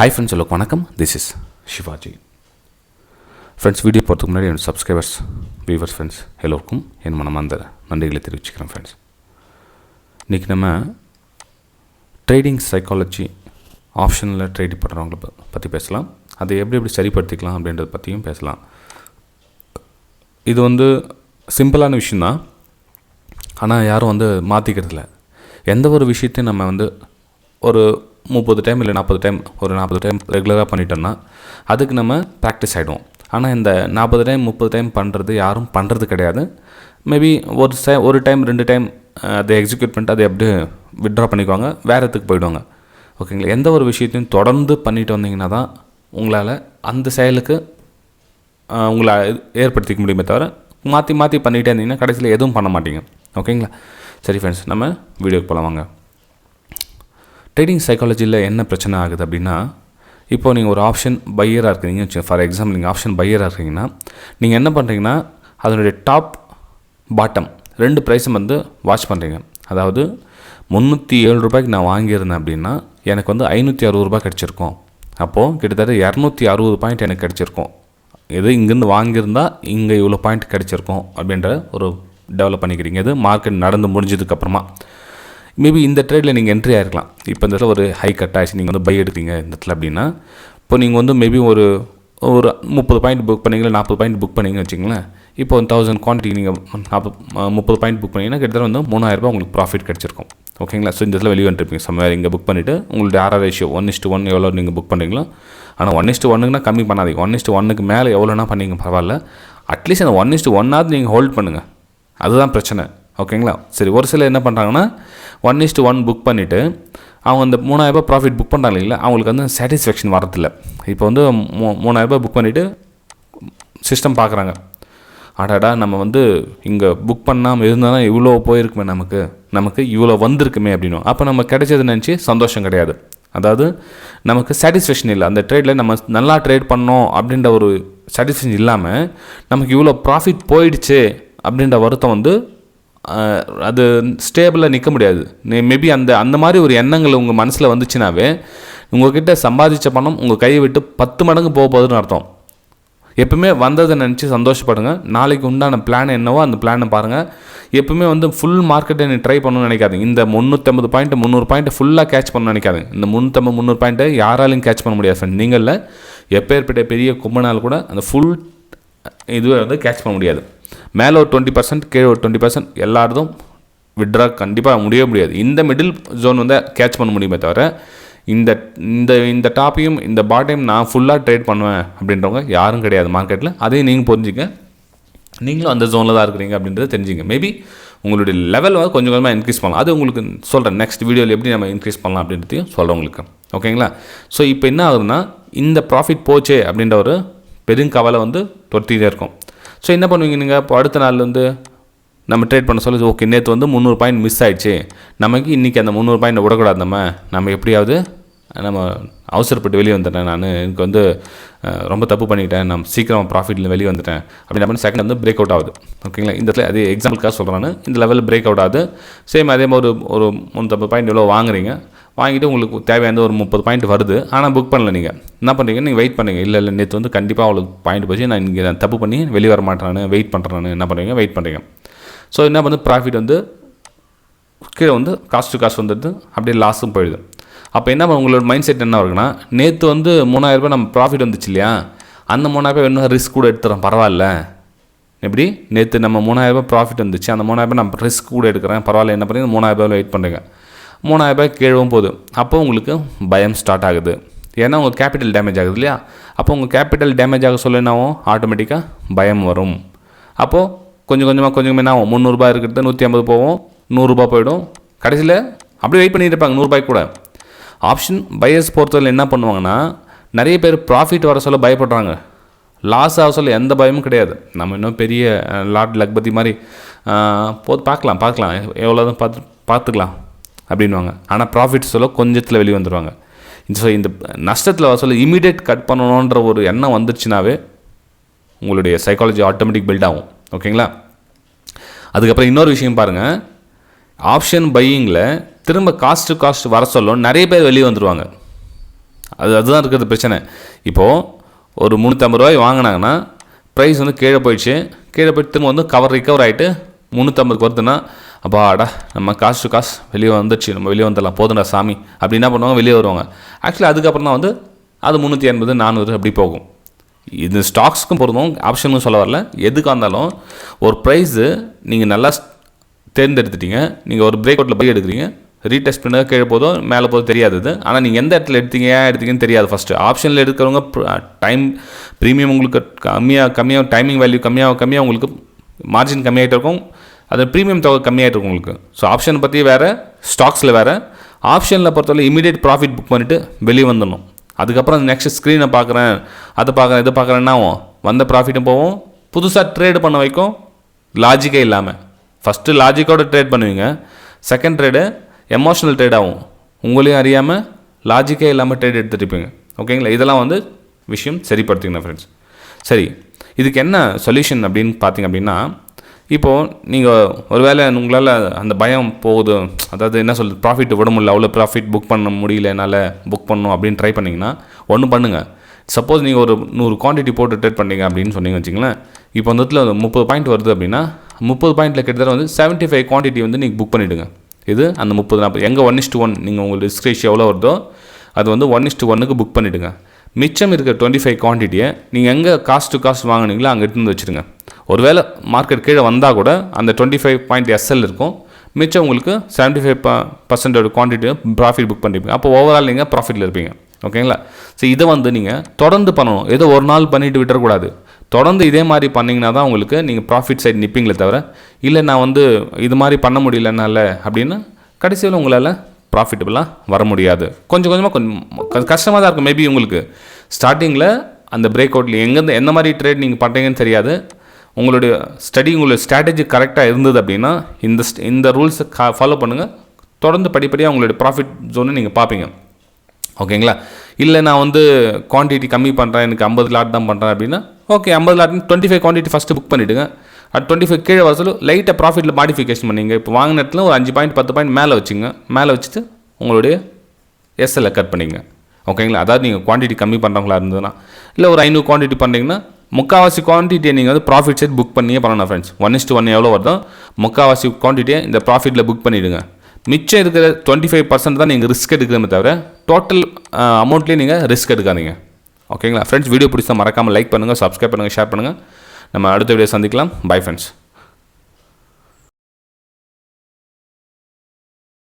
Hi friends, எல்லோருக்கும் வணக்கம். This is Shivaji. Friends, video போகிறதுக்கு முன்னாடி என் சப்ஸ்கிரைபர்ஸ், வியூவர்ஸ், ஃப்ரெண்ட்ஸ் எல்லோருக்கும் என் மனமார்ந்த நன்றிகளை தெரிவிச்சுக்கிறேன். ஃப்ரெண்ட்ஸ், இன்றைக்கி நம்ம ட்ரேடிங் சைக்காலஜி, ஆப்ஷனில் ட்ரேடிங் பண்ணுறவங்கள பற்றி பேசலாம். அதை எப்படி சரிப்படுத்திக்கலாம் அப்படின்றத பற்றியும் பேசலாம். இது சிம்பிளான விஷயந்தான், ஆனால் யாரும் மாற்றிக்கிறதில்ல. எந்த ஒரு விஷயத்தையும் நம்ம ஒரு 30 டைம் இல்லை 40 டைம், ஒரு 40 டைம் ரெகுலராக பண்ணிட்டோம்னா அதுக்கு நம்ம ப்ராக்டிஸ் ஆகிடுவோம். ஆனால் இந்த 40 டைம் 30 டைம் பண்ணுறது யாரும் பண்ணுறது கிடையாது. மேபி ஒரு டைம் 2 டைம் அதை எக்ஸிக்யூட் பண்ணிட்டு அதை அப்படியே விட்ரா பண்ணிக்குவாங்க, வேறு இடத்துக்கு போயிடுவாங்க. ஓகேங்களா? எந்த ஒரு விஷயத்தையும் தொடர்ந்து பண்ணிட்டு வந்தீங்கன்னா தான் உங்களால் அந்த செயலுக்கு உங்களை ஏற்படுத்திக்க முடியுமே தவிர மாற்றி மாற்றி பண்ணிகிட்டே இருந்தீங்கன்னா கடைசியில் எதுவும் பண்ண மாட்டீங்க. ஓகேங்களா? சரி ஃப்ரெண்ட்ஸ், நம்ம வீடியோக்கு போகலாம் வாங்க. ட்ரேடிங் சைக்காலஜியில் என்ன பிரச்சனை ஆகுது அப்படின்னா, இப்போது நீங்கள் ஒரு ஆப்ஷன் பையராக இருக்கிறீங்க. ஃபார் எக்ஸாம்பிள், நீங்கள் ஆப்ஷன் பையராக இருக்கீங்கன்னா நீங்கள் என்ன பண்ணுறீங்கன்னா, அதனுடைய டாப் பாட்டம் 2 ப்ரைஸும் வாட்ச் பண்ணுறீங்க. அதாவது 307 ரூபாய்க்கு நான் வாங்கியிருந்தேன் அப்படின்னா எனக்கு 560 ரூபாய் கிடச்சிருக்கும். அப்போது கிட்டத்தட்ட 260 பாயிண்ட் எனக்கு கிடச்சிருக்கும். இது இங்கேருந்து வாங்கியிருந்தால் இங்கே இவ்வளோ பாயிண்ட் கிடச்சிருக்கும் அப்படின்ற ஒரு டெவலப் பண்ணிக்கிறீங்க. இது மார்க்கெட் நடந்து முடிஞ்சதுக்கப்புறமா மேபி இந்த ட்ரேடில் நீங்கள் என்ட்ரி ஆகிருக்கலாம். இப்போ இந்த இடத்துல ஒரு ஹை கட் ஆகிடுச்சு, நீங்கள் பை எடுத்தீங்க இந்த இடத்துல அப்படின்னா, இப்போ நீங்கள் மேபி ஒரு 30 பாயிண்ட் புக் பண்ணிங்களா, 40 பாயிண்ட் புக் பண்ணிங்கன்னு வச்சிங்களேன். இப்போ 1000 குவான்டிட்டி நீங்கள் 30 பாயிண்ட் புக் பண்ணிங்கன்னா கிட்டத்தட்ட 3000 ரூபாய் உங்களுக்கு ப்ராஃபிட் கிடச்சிருக்கும். ஓகேங்களா? ஸோ இந்த இடத்துல வெளியே வந்துருப்பீங்க. சம்வேர் இங்கே புக் பண்ணிவிட்டு உங்களுடைய ஆர்ஆர் ரேஷியோ 1:1 எவ்வளோ நீங்கள் புக் பண்ணுறீங்களோ, ஆனால் 1:1க்குனா கம்மி பண்ணாதீங்க. 1:1க்கு மேலே எவ்வளோனா பண்ணிங்க பரவாயில்ல. அட்லீஸ்ட் அந்த 1:1 நீங்கள் ஹோல்ட் பண்ணுங்கள். அதுதான் பிரச்சனை. ஓகேங்களா? சரி, ஒரு சிலர் என்ன பண்ணுறாங்கன்னா 1:1 புக் பண்ணிவிட்டு அவங்க அந்த 3000 ரூபாய் ப்ராஃபிட் புக் பண்ணுறாங்க இல்லைங்களா, அவங்களுக்கு சாட்டிஸ்ஃபேக்ஷன் வரதில்லை. இப்போ 3000 ரூபாய் புக் பண்ணிவிட்டு சிஸ்டம் பார்க்குறாங்க, ஆடாடா நம்ம இங்கே புக் பண்ணாமல் இருந்தாலும் இவ்வளோ போயிருக்குமே, நமக்கு இவ்வளோ வந்திருக்குமே அப்படின்னு. அப்போ நம்ம கிடைச்சது நினச்சி சந்தோஷம் கிடையாது. அதாவது நமக்கு சாட்டிஸ்ஃபேக்ஷன் இல்லை. அந்த ட்ரேடில் நம்ம நல்லா ட்ரேட் பண்ணோம் அப்படின்ற ஒரு சாட்டிஸ்ஃபேக்ஷன் இல்லாமல் நமக்கு இவ்வளோ ப்ராஃபிட் போயிடுச்சு அப்படின்ற வருத்தம் அது ஸ்டேபிளாக நிற்க முடியாது. மேபி அந்த மாதிரி ஒரு எண்ணங்கள் உங்கள் மனசில் வந்துச்சுனாவே உங்கள்கிட்ட சம்பாதிச்ச பணம் உங்கள் கையை விட்டு 10 மடங்கு போக போகுதுன்னு அர்த்தம். எப்பவுமே வந்ததை நினச்சி சந்தோஷப்படுங்க. நாளைக்கு உண்டான பிளான் என்னவோ அந்த பிளானை பாருங்கள். எப்பவுமே ஃபுல் மார்க்கெட்டை நீ ட்ரை பண்ணணும்னு நினைக்காதீங்க. இந்த 350 பாயிண்ட் 300 பாயிண்ட் ஃபுல்லாக கேட்ச் பண்ணணும்னு நினைக்காதீங்க. இந்த 350 300 பாயிண்ட்டை யாராலையும் கேட்ச் பண்ண முடியாது ஃப்ரெண்ட். நீங்களில் எப்பேற்பட்ட பெரிய கும்பனால் கூட அந்த ஃபுல் இதுவே கேட்ச் பண்ண முடியாது. மேலே ஒரு 20%, கீழே ஒரு 20% எல்லாரும் விட்ரா கண்டிப்பாக முடியாது. இந்த மிடில் ஜோன் கேட்ச் பண்ண முடியுமே தவிர இந்த டாப்பையும் இந்த பாட்டையும் நான் ஃபுல்லாக ட்ரேட் பண்ணுவேன் அப்படின்றவங்க யாரும் கிடையாது மார்க்கெட்டில். அதையும் நீங்கள் புரிஞ்சுங்க. நீங்களும் அந்த ஜோனில் தான் இருக்கிறீங்க அப்படின்றத தெரிஞ்சுங்க. மேபி உங்களுடைய லெவல் கொஞ்சம் கொஞ்சமாக இன்க்ரீஸ் பண்ணலாம். அது உங்களுக்கு சொல்கிறேன். நெக்ஸ்ட் வீடியோவில் எப்படி நம்ம இன்க்ரீஸ் பண்ணலாம் அப்படின்றதையும் சொல்கிறேன் உங்களுக்கு. ஓகேங்களா? ஸோ இப்போ என்ன ஆகுதுன்னா, இந்த ப்ராஃபிட் போச்சே அப்படின்ற ஒரு பெருங்கவலை தொட்டிகிட்டே இருக்கும். ஸோ என்ன பண்ணுவீங்க நீங்கள்? இப்போ அடுத்த நாள் நம்ம ட்ரேட் பண்ண சொல்லி, ஓகே நேற்று 300 பாயிண்ட் மிஸ் ஆகிடுச்சு, நமக்கு இன்றைக்கி அந்த 300 பாயிண்ட் விடக்கூடாது. நம்ம எப்படியாவது நம்ம அவசரப்பட்டு வெளியே வந்துட்டேன், நான் எனக்கு ரொம்ப தப்பு பண்ணிக்கிட்டேன், நான் சீக்கிரம் ப்ராஃபிட்டில் வெளியே வந்துட்டேன் அப்படின்னு பண்ணி செகண்ட் பிரேக் அவுட் ஆகுது. ஓகேங்களா? இந்த இடத்துல அதே எக்ஸாம்பிளுக்காக சொல்கிறேன். இந்த லெவலில் பிரேக் அவுட் ஆகுது. சேம் அதே மாதிரி ஒரு 350 பாயிண்ட் எவ்வளோ வாங்குறீங்க, வாங்கிட்டு உங்களுக்கு தேவையான ஒரு 30 பாயிண்ட் வருது, ஆனால் புக் பண்ணல. நீங்கள் என்ன பண்ணுறீங்க? நீங்கள் வெயிட் பண்ணுறீங்க. இல்லை நேற்று கண்டிப்பாக அவளுக்கு பாயிண்ட் போச்சு, நான் இங்கே தப்பு பண்ணி வெளியே வர மாட்டேறானு வெயிட் பண்ணுறேன்னு என்ன பண்ணுறீங்க? வெயிட் பண்ணுறீங்க. ஸோ என்ன ப்ராஃபிட் கீழே காஸ்ட் டு காஸ்ட் வந்துடுது, அப்படியே லாஸும் போயிடுது. அப்போ என்ன உங்களோட மைண்ட் செட் என்ன இருக்குன்னா, நேற்று 3000 ரூபாய் நம்ம ப்ராஃபிட் வந்துச்சு இல்லையா, அந்த 3000 ரூபாய் இன்னும் ரிஸ்க் கூட எடுத்துகிறோம், பரவாயில்ல. எப்படி நேற்று நம்ம 3000 ரூபாய் ப்ராஃபிட் வந்துச்சு, அந்த 3000 ரூபாய் நம்ம ரிஸ்க் கூட எடுக்கிறேன், பரவாயில்ல. என்ன பண்ணி 3000 ரூபாய் வெயிட் பண்ணுறீங்க. 3000 ரூபாய் கீழவும் போகுது. அப்போ உங்களுக்கு பயம் ஸ்டார்ட் ஆகுது. ஏன்னா உங்கள் கேபிட்டல் டேமேஜ் ஆகுது இல்லையா. அப்போ உங்கள் கேபிட்டல் டேமேஜ் ஆக சொல்ல என்ன ஆகும்? ஆட்டோமேட்டிக்காக பயம் வரும். அப்போது கொஞ்சம் கொஞ்சமாக என்ன ஆகும்? 300 ரூபாய் இருக்கிறது 150 போகும், 100 ரூபாய் போயிடும். கடைசியில் அப்படியே வெயிட் பண்ணிட்டு இருப்பாங்க 100 ரூபாய் கூட. ஆப்ஷன் பையர்ஸ் பொறுத்தவரை என்ன பண்ணுவாங்கன்னா, நிறைய பேர் ப்ராஃபிட் வர சொல்ல பயப்படுறாங்க, லாஸ் ஆக சொல்ல எந்த பயமும் கிடையாது. நம்ம இன்னும் பெரிய லாட் லக்பதி மாதிரி பார்க்கலாம் எவ்வளோதான் பார்த்துக்கலாம் அப்படின்வாங்க. ஆனால் ப்ராஃபிட் சொல்ல கொஞ்சத்தில் வெளியே வந்துடுவாங்க. ஸோ இந்த நஷ்டத்தில் வர சொல்ல இமீடியட் கட் பண்ணணுன்ற ஒரு எண்ணம் வந்துருச்சுனாவே உங்களுடைய சைக்காலஜி ஆட்டோமேட்டிக் பில்ட் ஆகும். ஓகேங்களா? அதுக்கப்புறம் இன்னொரு விஷயம் பாருங்கள், ஆப்ஷன் பையிங்கில் திரும்ப காஸ்ட் வர சொல்லும் நிறைய பேர் வெளியே வந்துடுவாங்க. அதுதான் இருக்கிறது பிரச்சனை. இப்போது ஒரு 350 ரூபாய் வாங்கினாங்கன்னா ப்ரைஸ் வந்து கீழே போயிடுச்சு, கீழே போயிட்டு திரும்ப வந்து ரிகவர் ஆகிட்டு 350 வருதுன்னா அப்பாடா நம்ம காசு வெளியே வந்துடுச்சு, நம்ம வெளியே வந்துடலாம் போதுண்டா சாமி அப்படி என்ன பண்ணுவாங்க, வெளியே வருவாங்க. ஆக்சுவலி அதுக்கப்புறம் தான் வந்து அது 380 400 அப்படி போகும். இது ஸ்டாக்ஸ்க்கும் பொருந்தும், ஆப்ஷனும் சொல்ல வரல. எதுக்காக இருந்தாலும் ஒரு ப்ரைஸு நீங்கள் நல்லா தேர்ந்தெடுத்துட்டீங்க, நீங்கள் ஒரு பிரேக் அவுட்டில் பை எடுக்கிறீங்க, ரீடெஸ்ட் பண்ண கீழே போதோ மேலே போதோ தெரியாது. ஆனால் நீங்கள் எந்த இடத்துல எடுத்தீங்கன்னு தெரியாது. ஃபஸ்ட்டு ஆப்ஷனில் எடுக்கிறவங்க டைம் ப்ரீமியம் உங்களுக்கு கம்மியாக டைமிங் வேல்யூ கம்மியாக உங்களுக்கு மார்ஜின் கம்மியாகிட்டு இருக்கும், அது ப்ரீமியம் தொகை கம்மியாகிட்டு இருக்கும் உங்களுக்கு. ஸோ ஆப்ஷனை பற்றி வேறு, ஸ்டாக்ஸில் வேறு. ஆப்ஷனில் பொறுத்தவரை இமீடியட் ப்ராஃபிட் புக் பண்ணிவிட்டு வெளியே வந்துடணும். அதுக்கப்புறம் நெக்ஸ்ட் ஸ்க்ரீனை பார்க்குறேன், அதை பார்க்குறேன், இதை பார்க்குறேன்னா வந்த ப்ராஃபிட்டும் போவோம், புதுசாக ட்ரேடு பண்ண வைக்கும் லாஜிக்கே இல்லாமல். ஃபஸ்ட்டு லாஜிக்கோட ட்ரேட் பண்ணுவீங்க, செகண்ட் ட்ரேடு எமோஷனல் ட்ரேட் ஆகும், உங்களையும் அறியாமல் லாஜிக்கே இல்லாமல் ட்ரேட் எடுத்துகிட்ருப்பீங்க. ஓகேங்களா? இதெல்லாம் வந்து விஷயம் சரிப்படுத்திங்க ஃப்ரெண்ட்ஸ். சரி, இதுக்கு என்ன சொல்யூஷன் அப்படின்னு பார்த்தீங்க அப்படின்னா, இப்போது நீங்கள் ஒரு வேளை உங்களால் அந்த பயம் போகுது, அதாவது என்ன சொல்கிறது, ப்ராஃபிட் விட முடியல, அவ்வளோ ப்ராஃபிட் புக் பண்ண முடியல என்னால் புக் பண்ணணும் அப்படின்னு ட்ரை பண்ணிங்கன்னா ஒன்று பண்ணுங்கள். சப்போஸ் நீங்கள் ஒரு 100 குவான்டிட்டி போட்டு ட்ரேட் பண்ணீங்க அப்படின்னு சொன்னீங்க வச்சிங்களேன், இப்போ அந்த இடத்துல 30 பாயிண்ட் வருது அப்படின்னா 30 பாயிண்ட்டில் கிட்டத்தட்ட வந்து 75 குவான்டிட்டி வந்து நீங்கள் புக் பண்ணிவிடுங்க. இது அந்த 30-40 எங்கே 1:1 நீங்கள் உங்களுக்கு ரிஸ்க் ரேஷியோ எவ்வளோ வருதோ அது வந்து 1:1க்கு புக் பண்ணிவிடுங்க. மிச்சம் இருக்கிற 25 குவான்டிட்டியை நீங்கள் எங்கே காஸ்ட் டு காஸ்ட் வாங்கினீங்களோ அங்கே எடுத்து வச்சுருங்க. ஒருவேளை மார்க்கெட் கீழே வந்தால் கூட அந்த 25 பாயிண்ட் எஸ்எல் இருக்கும், மிச்சம் உங்களுக்கு 75% குவான்டிட்டியை ப்ராஃபிட் புக் பண்ணிருப்பீங்க. அப்போ ஓவரால் நீங்கள் ப்ராஃபிட்டில் இருப்பீங்க. ஓகேங்களா? ஸோ இதை வந்து நீங்கள் தொடர்ந்து பண்ணணும், ஏதோ ஒரு நாள் பண்ணிவிட்டு விட்டுறக்கூடாது. தொடர்ந்து இதே மாதிரி பண்ணிங்கன்னா தான் உங்களுக்கு நீங்கள் ப்ராஃபிட் சைடு நிற்பீங்களே தவிர, இல்லை நான் வந்து இது மாதிரி பண்ண முடியலனால அப்படின்னா கடைசியில் உங்களால் ப்ராஃபிட்டபுளாக வர முடியாது. கொஞ்சம் கொஞ்சமாக கஷ்டமாக தான் இருக்கும். மேபி உங்களுக்கு ஸ்டார்டிங்கில் அந்த பிரேக் அவுட்டில் எங்கேருந்து எந்த மாதிரி ட்ரேட் நீங்கள் பண்ணுறீங்கன்னு தெரியாது. உங்களுடைய உங்களுடைய ஸ்ட்ராட்டஜி கரெக்டாக இருந்தது அப்படின்னா இந்த ரூல்ஸை ஃபாலோ பண்ணுங்கள். தொடர்ந்து படிப்படியாக உங்களுடைய ப்ராஃபிட் ஜோனை நீங்கள் பார்ப்பீங்க. ஓகேங்களா? இல்லை நான் வந்து குவான்டிட்டி கம்மி பண்ணுறேன், எனக்கு 50 லாட் தான் பண்ணுறேன் அப்படின்னா okay, 50 lot 25 quantity first book பண்ணிவிடுங்க. 25 கீழே வர சொல்லி லைட்டாக ப்ராஃபிட்டில் மாடிஃபிகேஷன் பண்ணிங்க. இப்போ வாங்கின இடத்துல ஒரு 5 பாயிண்ட் 10 பாயிண்ட் மேலே வச்சுங்க, மேலே வச்சுட்டு உங்களுடைய எஸ்எல்லை கட் பண்ணிங்க. ஓகேங்களா? அதாவது நீங்கள் குவான்டிட்டி கம்மி பண்ணுறவங்களா இருந்ததுன்னா, இல்லை ஒரு 500 குவான்டிட்டி பண்ணுறீங்கன்னா முக்கால்வாசி குவான்டிட்டியை நீங்கள் வந்து ப்ராஃபிட் சைட் புக் பண்ணியே பண்ணணும் ஃப்ரெண்ட்ஸ். 1:1 எவ்வளோ வருதோ முக்கால்வாசி குவான்டிட்டியை இந்த ப்ராஃபிட்டில் புக் பண்ணிவிடுங்க. மிச்சம் இருக்கிற 25% தான் நீங்கள் ரிஸ்க் எடுக்கிறமே தவிர டோட்டல் அமௌண்ட்லேயே நீங்கள் ரிஸ்க் எடுக்காதீங்க. ஓகேங்களா ஃப்ரெண்ட்ஸ்? வீடியோ பிடிச்சா மறக்காமல் லைக் பண்ணுங்கள், சப்ஸ்கிரைப் பண்ணுங்கள், ஷேர் பண்ணுங்கள். நம்ம அடுத்த வீடியோ சந்திக்கலாம். Bye friends.